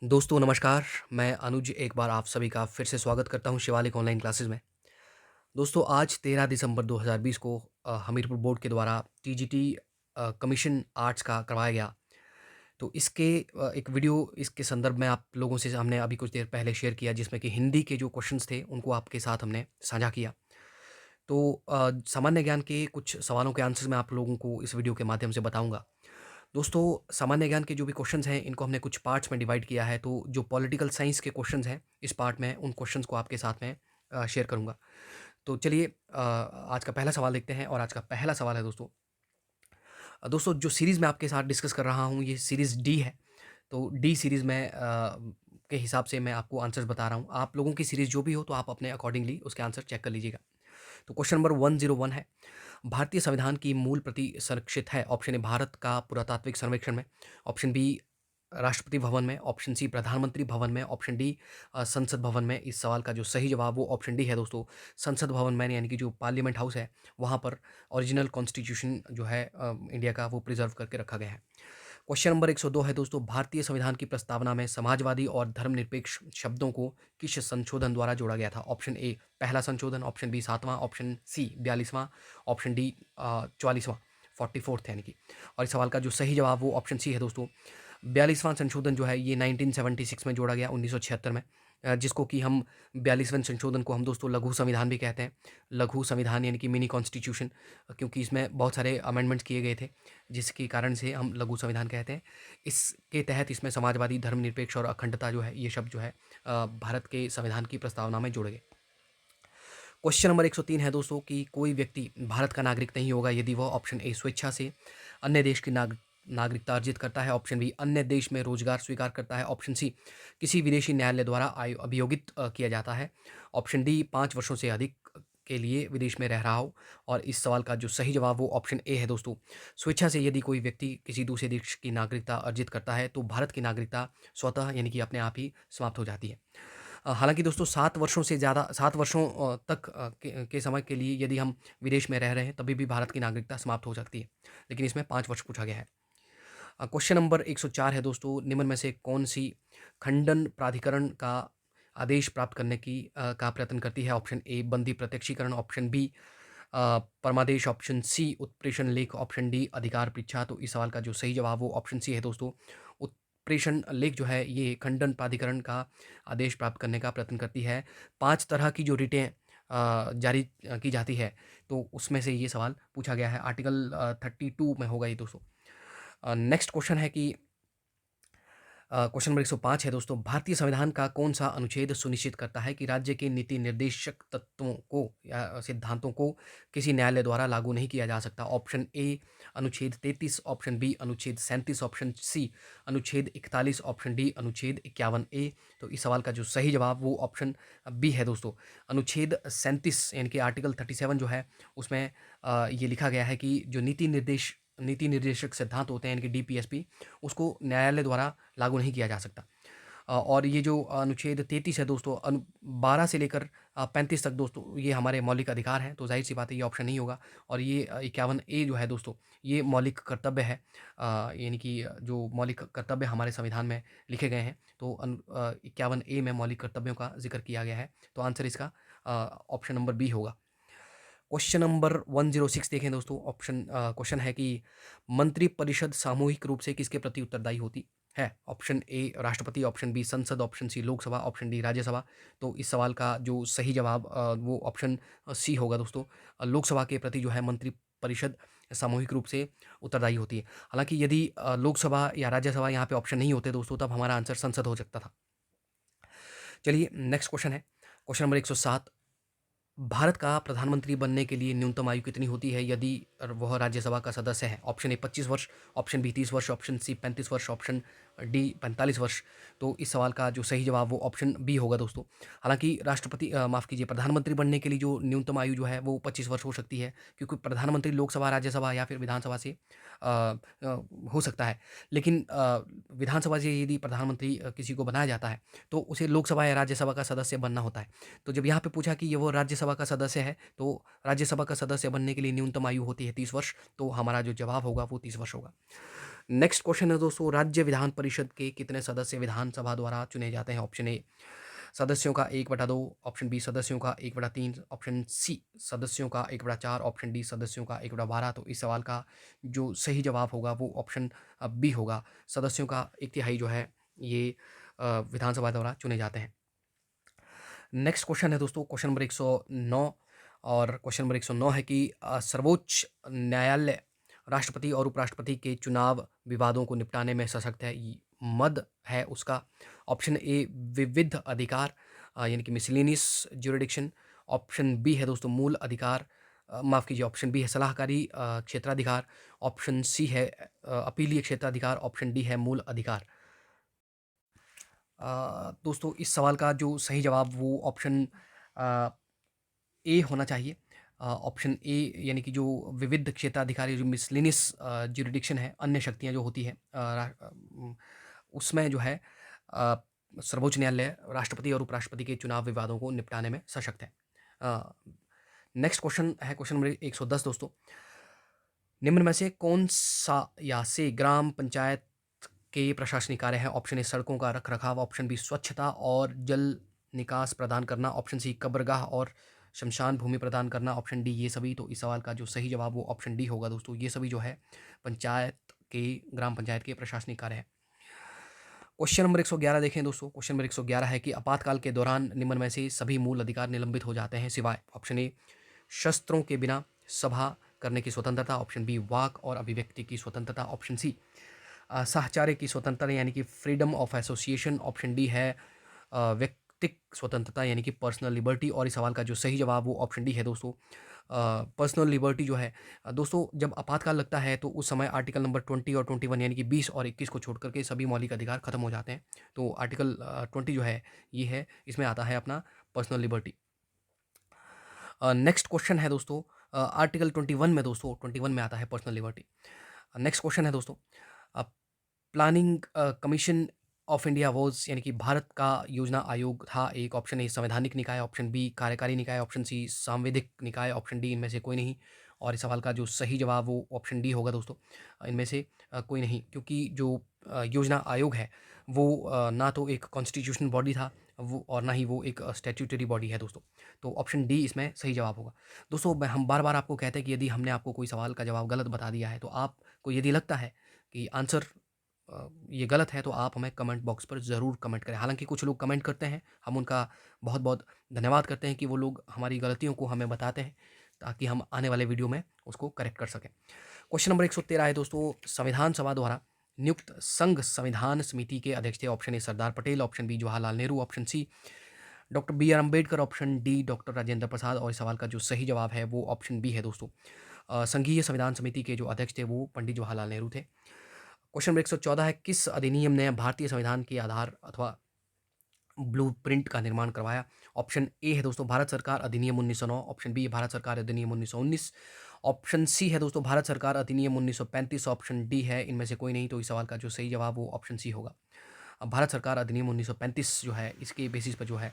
दोस्तों नमस्कार, मैं अनुज एक बार आप सभी का फिर से स्वागत करता हूँ शिवालिक ऑनलाइन क्लासेस में। दोस्तों आज 13 दिसंबर 2020 को हमीरपुर बोर्ड के द्वारा टीजीटी कमीशन आर्ट्स का करवाया गया। तो इसके एक वीडियो इसके संदर्भ में आप लोगों से हमने अभी कुछ देर पहले शेयर किया जिसमें कि हिंदी के जो क्वेश्चंस थे उनको आपके साथ हमने साझा किया। तो सामान्य ज्ञान के कुछ सवालों के आंसर्स मैं आप लोगों को इस वीडियो के माध्यम से बताऊँगा। दोस्तों सामान्य ज्ञान के जो भी क्वेश्चंस हैं इनको हमने कुछ पार्ट्स में डिवाइड किया है। तो जो पॉलिटिकल साइंस के क्वेश्चंस हैं इस पार्ट में उन क्वेश्चंस को आपके साथ में शेयर करूंगा। तो चलिए आज का पहला सवाल देखते हैं और आज का पहला सवाल है दोस्तों। दोस्तों जो सीरीज़ मैं आपके साथ डिस्कस कर रहा हूँ ये सीरीज़ डी है। तो डी सीरीज़ में के हिसाब से मैं आपको आंसर्स बता रहा हूँ। आप लोगों की सीरीज़ जो भी हो तो आप अपने अकॉर्डिंगली उसके आंसर चेक कर लीजिएगा। तो क्वेश्चन नंबर 101 है, भारतीय संविधान की मूल प्रति संरक्षित है। ऑप्शन ए भारत का पुरातात्विक सर्वेक्षण में, ऑप्शन बी राष्ट्रपति भवन में, ऑप्शन सी प्रधानमंत्री भवन में, ऑप्शन डी संसद भवन में। इस सवाल का जो सही जवाब वो ऑप्शन डी है दोस्तों, संसद भवन में, यानी कि जो पार्लियामेंट हाउस है वहाँ पर ओरिजिनल कॉन्स्टिट्यूशन जो है इंडिया का वो प्रिजर्व करके रखा गया है। क्वेश्चन नंबर 102 है दोस्तों, भारतीय संविधान की प्रस्तावना में समाजवादी और धर्मनिरपेक्ष शब्दों को किस संशोधन द्वारा जोड़ा गया था। ऑप्शन ए पहला संशोधन, ऑप्शन बी सातवां, ऑप्शन सी 42वां, ऑप्शन डी 44वां, 44th यानी कि। और इस सवाल का जो सही जवाब वो ऑप्शन सी है दोस्तों, 42वां संशोधन जो है ये 1976 में जोड़ा गया, 1976 में। जिसको कि हम 42वें संशोधन को हम दोस्तों लघु संविधान भी कहते हैं। लघु संविधान यानी कि मिनी कॉन्स्टिट्यूशन, क्योंकि इसमें बहुत सारे अमेंडमेंट्स किए गए थे जिसके कारण से हम लघु संविधान कहते हैं। इसके तहत इसमें समाजवादी, धर्मनिरपेक्ष और अखंडता जो है ये शब्द जो है भारत के संविधान की प्रस्तावना में जोड़े गए। क्वेश्चन नंबर 103 है दोस्तों कि कोई व्यक्ति भारत का नागरिक नहीं होगा यदि वह, ऑप्शन ए स्वेच्छा से अन्य देश की नागरिकता अर्जित करता है, ऑप्शन बी अन्य देश में रोजगार स्वीकार करता है, ऑप्शन सी किसी विदेशी न्यायालय द्वारा अभियोगित किया जाता है, ऑप्शन डी 5 वर्षों से अधिक के लिए विदेश में रह रहा हो। और इस सवाल का जो सही जवाब वो ऑप्शन ए है दोस्तों, स्वेच्छा से यदि कोई व्यक्ति किसी दूसरे देश की नागरिकता अर्जित करता है तो भारत की नागरिकता स्वतः यानी कि अपने आप ही समाप्त हो जाती है। हालाँकि दोस्तों 7 वर्षों से ज़्यादा, 7 वर्षों तक के समय के लिए यदि हम विदेश में रह रहे हैं तभी भी भारत की नागरिकता समाप्त हो सकती है। लेकिन इसमें 5 वर्ष पूछा गया है। क्वेश्चन नंबर 104 है दोस्तों, निम्न में से कौन-सी खंडन प्राधिकरण का आदेश प्राप्त करने का प्रयत्न करती है? ऑप्शन ए बंदी प्रत्यक्षीकरण, ऑप्शन बी परमादेश, ऑप्शन सी उत्प्रेषण लेख, ऑप्शन डी अधिकार परीक्षा। तो इस सवाल का जो सही जवाब वो ऑप्शन सी है दोस्तों, उत्प्रेषण लेख जो है ये खंडन प्राधिकरण का आदेश प्राप्त करने का प्रयत्न करती है। 5 तरह की जो रिटें जारी की जाती है तो उसमें से ये सवाल पूछा गया है। आर्टिकल 32 में होगा ये दोस्तों। नेक्स्ट क्वेश्चन है कि क्वेश्चन नंबर 105 है दोस्तों, भारतीय संविधान का कौन सा अनुच्छेद सुनिश्चित करता है कि राज्य के नीति निर्देशक तत्वों को या सिद्धांतों को किसी न्यायालय द्वारा लागू नहीं किया जा सकता? ऑप्शन ए अनुच्छेद 33, ऑप्शन बी अनुच्छेद 37, ऑप्शन सी अनुच्छेद 41, ऑप्शन डी अनुच्छेद 51A। तो इस सवाल का जो सही जवाब वो ऑप्शन बी है दोस्तों, अनुच्छेद 37 यानी कि आर्टिकल 37 जो है उसमें ये लिखा गया है कि जो नीति निर्देशक सिद्धांत होते हैं यानी कि डीपीएसपी, उसको न्यायालय द्वारा लागू नहीं किया जा सकता। और ये जो अनुच्छेद 33 है दोस्तों, 12 से लेकर 35 तक दोस्तों ये हमारे मौलिक अधिकार हैं, तो जाहिर सी बात है ये ऑप्शन नहीं होगा। और ये 51A जो है दोस्तों ये मौलिक कर्तव्य है, यानी कि जो मौलिक कर्तव्य हमारे संविधान में लिखे गए हैं तो 51A में मौलिक कर्तव्यों का जिक्र किया गया है। तो आंसर इसका ऑप्शन नंबर बी होगा। क्वेश्चन नंबर 106 देखें दोस्तों, क्वेश्चन है कि मंत्रिपरिषद सामूहिक रूप से किसके प्रति उत्तरदायी होती है? ऑप्शन ए राष्ट्रपति, ऑप्शन बी संसद, option C Lok Sabha, option D Rajya Sabha. तो इस सवाल का जो सही जवाब वो ऑप्शन सी होगा दोस्तों, लोकसभा के प्रति जो है मंत्रिपरिषद सामूहिक रूप से उत्तरदायी होती है। हालांकि यदि लोकसभा या राज्यसभा यहाँ पे ऑप्शन नहीं होते दोस्तों तब हमारा आंसर संसद हो सकता था। चलिए नेक्स्ट क्वेश्चन है, क्वेश्चन नंबर 107, भारत का प्रधानमंत्री बनने के लिए न्यूनतम आयु कितनी होती है यदि वह राज्यसभा का सदस्य है? ऑप्शन ए 25 वर्ष, ऑप्शन बी 30 वर्ष, ऑप्शन सी 35 वर्ष, ऑप्शन डी 45 वर्ष। तो इस सवाल का जो सही जवाब वो ऑप्शन बी होगा दोस्तों। हालांकि माफ़ कीजिए, प्रधानमंत्री बनने के लिए जो न्यूनतम आयु जो है वो 25 वर्ष हो सकती है, क्योंकि प्रधानमंत्री लोकसभा, राज्यसभा या फिर विधानसभा से हो सकता है। लेकिन विधानसभा से यदि प्रधानमंत्री किसी को बनाया जाता है तो उसे लोकसभा या राज्यसभा का सदस्य बनना होता है। तो जब यहाँ पे पूछा कि ये वो राज्यसभा का सदस्य है तो राज्यसभा का सदस्य बनने के लिए न्यूनतम आयु होती है 30 वर्ष, तो हमारा जो जवाब होगा वो 30 वर्ष होगा। नेक्स्ट क्वेश्चन है दोस्तों, राज्य विधान परिषद के कितने सदस्य विधानसभा द्वारा चुने जाते हैं? ऑप्शन ए सदस्यों का 1/2, ऑप्शन बी सदस्यों का 1/3, ऑप्शन सी सदस्यों का 1/4, ऑप्शन डी सदस्यों का 1/12। तो इस सवाल का जो सही जवाब होगा वो ऑप्शन बी होगा। सदस्यों का 1/3 जो है ये विधानसभा द्वारा चुने जाते हैं। नेक्स्ट क्वेश्चन है दोस्तों, क्वेश्चन नंबर 109। और क्वेश्चन नंबर 109 है कि सर्वोच्च न्यायालय राष्ट्रपति और उपराष्ट्रपति के चुनाव विवादों को निपटाने में सशक्त है। मद है उसका ऑप्शन ए विविध अधिकार, यानी कि मिसलेनियस ज्यूरिडिक्शन। ऑप्शन बी है दोस्तों मूल अधिकार, माफ़ कीजिए, ऑप्शन बी है सलाहकारी क्षेत्राधिकार। ऑप्शन सी है अपीलीय क्षेत्राधिकार। ऑप्शन डी है मूल अधिकार। दोस्तों इस सवाल का जो सही जवाब वो ऑप्शन ए होना चाहिए। ऑप्शन ए यानी कि जो विविध क्षेत्राधिकारी, जो मिसलेनियस ज्यूरिडिक्शन है, अन्य शक्तियाँ जो होती हैं उसमें जो है अ, सर्वोच्च न्यायालय राष्ट्रपति और उपराष्ट्रपति के चुनाव विवादों को निपटाने में सशक्त है। नेक्स्ट क्वेश्चन है क्वेश्चन नंबर 110 दोस्तों। निम्न में से कौन सा या से ग्राम पंचायत के प्रशासनिक कार्य हैं? ऑप्शन ए सड़कों का रखरखाव, ऑप्शन बी स्वच्छता और जल निकास प्रदान करना, ऑप्शन सी कब्रगाह और शमशान भूमि प्रदान करना, ऑप्शन डी ये सभी। तो इस सवाल का जो सही जवाब वो ऑप्शन डी होगा दोस्तों। ये सभी जो है पंचायत के, ग्राम पंचायत के प्रशासनिक कार्य है। क्वेश्चन नंबर 111 देखें दोस्तों। क्वेश्चन नंबर 111 है कि आपातकाल के दौरान निम्न में से सभी मूल अधिकार निलंबित हो जाते हैं सिवाय ऑप्शन ए शस्त्रों के बिना सभा करने की स्वतंत्रता, ऑप्शन बी वाक और अभिव्यक्ति की स्वतंत्रता, ऑप्शन सी साहचर्य की स्वतंत्रता यानी कि freedom of association, option D है व्यक्तिक स्वतंत्रता यानी कि पर्सनल लिबर्टी। और इस सवाल का जो सही जवाब वो ऑप्शन डी है दोस्तों। पर्सनल लिबर्टी जो है दोस्तों, जब आपातकाल लगता है तो उस समय आर्टिकल नंबर 20 और 21 यानी कि 20 और 21 को छोड़ करके सभी मौलिक अधिकार खत्म हो जाते हैं। तो आर्टिकल 20 जो है ये है, इसमें आता है अपना पर्सनल लिबर्टी। नेक्स्ट क्वेश्चन है दोस्तों, आर्टिकल 21 में दोस्तों 21 में आता है पर्सनल लिबर्टी। नेक्स्ट क्वेश्चन है दोस्तों, planning commission of India was यानी कि भारत का योजना आयोग था एक। ऑप्शन ए संवैधानिक निकाय, ऑप्शन बी कार्यकारी निकाय, ऑप्शन सी सांविधिक निकाय, ऑप्शन डी इनमें से कोई नहीं। और इस सवाल का जो सही जवाब वो ऑप्शन डी होगा दोस्तों। इनमें से कोई नहीं, क्योंकि जो योजना आयोग है वो ना तो एक कॉन्स्टिट्यूशनल बॉडी था वो, और ना ही वो एक स्टैट्यूटरी बॉडी है दोस्तों। तो ऑप्शन डी इसमें सही जवाब होगा दोस्तों। हम बार बार आपको कहते हैं कि यदि हमने आपको कोई सवाल का जवाब गलत बता दिया है तो आपको यदि लगता है कि आंसर ये गलत है तो आप हमें कमेंट बॉक्स पर ज़रूर कमेंट करें। हालांकि कुछ लोग कमेंट करते हैं, हम उनका बहुत बहुत धन्यवाद करते हैं कि वो लोग हमारी गलतियों को हमें बताते हैं ताकि हम आने वाले वीडियो में उसको करेक्ट कर सकें। क्वेश्चन नंबर 113 है दोस्तों, संविधान सभा द्वारा नियुक्त संघ संविधान समिति के अध्यक्ष थे। Option A Sardar Patel, option B Jawaharlal Nehru, option C doctor B R Ambedkar, option D doctor Rajendra Prasad. और इस सवाल का जो सही जवाब है वो ऑप्शन बी है दोस्तों। संघीय संविधान समिति के जो अध्यक्ष थे वो पंडित जवाहरलाल नेहरू थे। क्वेश्चन नंबर 114 है, किस अधिनियम ने भारतीय संविधान के आधार अथवा ब्लूप्रिंट का निर्माण करवाया? ऑप्शन ए है दोस्तों भारत सरकार अधिनियम 1909, ऑप्शन बी है भारत सरकार अधिनियम 1919, ऑप्शन सी है दोस्तों भारत सरकार अधिनियम 1935, ऑप्शन डी है इनमें से कोई नहीं। तो इस सवाल का जो सही जवाब वो ऑप्शन सी होगा। भारत सरकार अधिनियम 1935 जो है इसके बेसिस पर जो है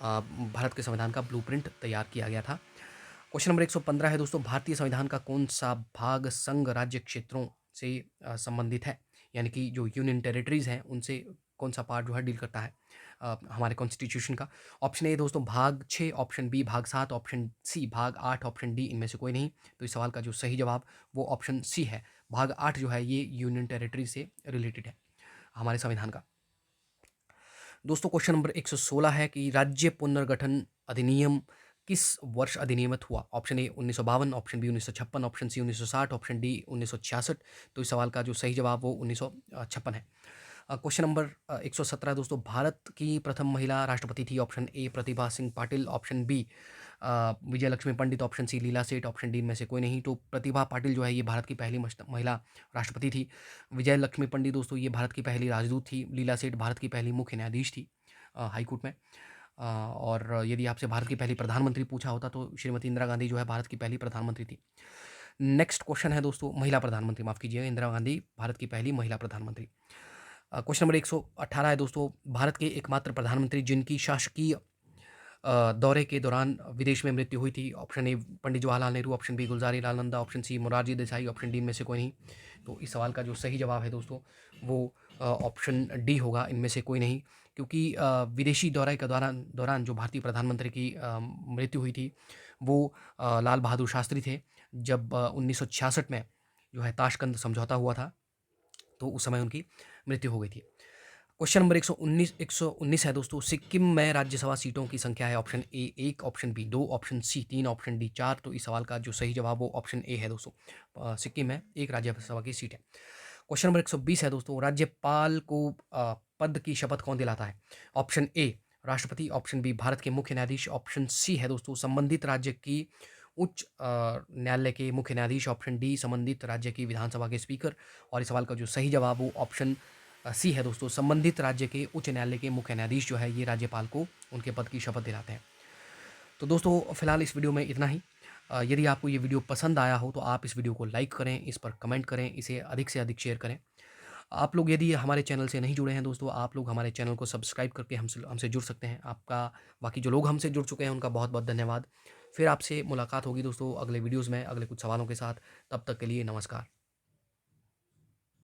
भारत के संविधान का ब्लूप्रिंट तैयार किया गया था। क्वेश्चन नंबर 115 है दोस्तों, भारतीय संविधान का कौन सा भाग संघ राज्य क्षेत्रों से संबंधित है? यानी कि जो यूनियन टेरिटरीज हैं उनसे कौन सा पार्ट जो है डील करता है हमारे कॉन्स्टिट्यूशन का? ऑप्शन ए दोस्तों भाग 6, ऑप्शन बी भाग 7, ऑप्शन सी भाग 8, ऑप्शन डी इनमें से कोई नहीं। तो इस सवाल का जो सही जवाब वो ऑप्शन सी है। भाग 8 जो है ये यूनियन टेरिटरी से रिलेटेड है हमारे संविधान का। दोस्तों क्वेश्चन नंबर 116 है कि राज्य पुनर्गठन अधिनियम किस वर्ष अधिनियमित हुआ? Option A 1952, option B 1956, option C 1960, option D 1966। तो इस सवाल का जो सही जवाब वो 1956 है। क्वेश्चन नंबर 117 दोस्तों, भारत की प्रथम महिला राष्ट्रपति थी। Option A Pratibha Singh Patil, option B Vijaya Lakshmi Pandit, option C Leela Seth, option D में से कोई नहीं। तो प्रतिभा पाटिल जो है ये भारत की पहली महिला राष्ट्रपति थी। विजय लक्ष्मी पंडित दोस्तों ये भारत की पहली राजदूत थी। लीला सेठ भारत की पहली मुख्य न्यायाधीश थी हाईकोर्ट में। और यदि आपसे भारत की पहली प्रधानमंत्री पूछा होता तो श्रीमती इंदिरा गांधी जो है भारत की पहली प्रधानमंत्री थी। नेक्स्ट क्वेश्चन है दोस्तों, महिला प्रधानमंत्री, माफ़ कीजिएगा, इंदिरा गांधी भारत की पहली महिला प्रधानमंत्री। क्वेश्चन नंबर 118 है दोस्तों, भारत के एकमात्र प्रधानमंत्री जिनकी शासकीय दौरे के दौरान विदेश में मृत्यु हुई थी? Option A Pandit Jawaharlal Nehru, option B Gulzari Lal Nanda, option C Morarji Desai, option D इनमें से कोई नहीं। तो इस सवाल का जो सही जवाब है दोस्तों वो ऑप्शन डी होगा, इनमें से कोई नहीं। क्योंकि विदेशी दौरे के दौरान दौरान जो भारतीय प्रधानमंत्री की मृत्यु हुई थी वो लाल बहादुर शास्त्री थे। जब 1966 में जो है ताशकंद समझौता हुआ था, तो उस समय उनकी मृत्यु हो गई थी। क्वेश्चन नंबर 119 है दोस्तों। सिक्किम में राज्यसभा सीटों की संख्या है? Option A 1, option B 2, option C 3, option D 4। तो इस सवाल का जो सही जवाब वो ऑप्शन ए है दोस्तों। सिक्किम में एक राज्यसभा की सीट है। क्वेश्चन नंबर 120 है दोस्तों। राज्यपाल को पद की शपथ कौन दिलाता है? ऑप्शन ए राष्ट्रपति, ऑप्शन बी भारत के मुख्य न्यायाधीश, ऑप्शन सी है दोस्तों संबंधित राज्य की उच्च न्यायालय के मुख्य न्यायाधीश, ऑप्शन डी संबंधित राज्य की विधानसभा के स्पीकर। और इस सवाल का जो सही जवाब वो ऑप्शन सी है दोस्तों। संबंधित राज्य के उच्च न्यायालय के मुख्य न्यायाधीश जो है ये राज्यपाल को उनके पद की शपथ दिलाते हैं। तो दोस्तों फिलहाल इस वीडियो में इतना ही। यदि आपको ये वीडियो पसंद आया हो तो आप इस वीडियो को लाइक करें, इस पर कमेंट करें, इसे अधिक से अधिक शेयर करें। आप लोग यदि हमारे चैनल से नहीं जुड़े हैं दोस्तों, आप लोग हमारे चैनल को सब्सक्राइब करके हमसे हमसे जुड़ सकते हैं। आपका बाकी जो लोग हमसे जुड़ चुके हैं उनका बहुत बहुत धन्यवाद। फिर आपसे मुलाकात होगी दोस्तों अगले वीडियोज़ में अगले कुछ सवालों के साथ। तब तक के लिए नमस्कार।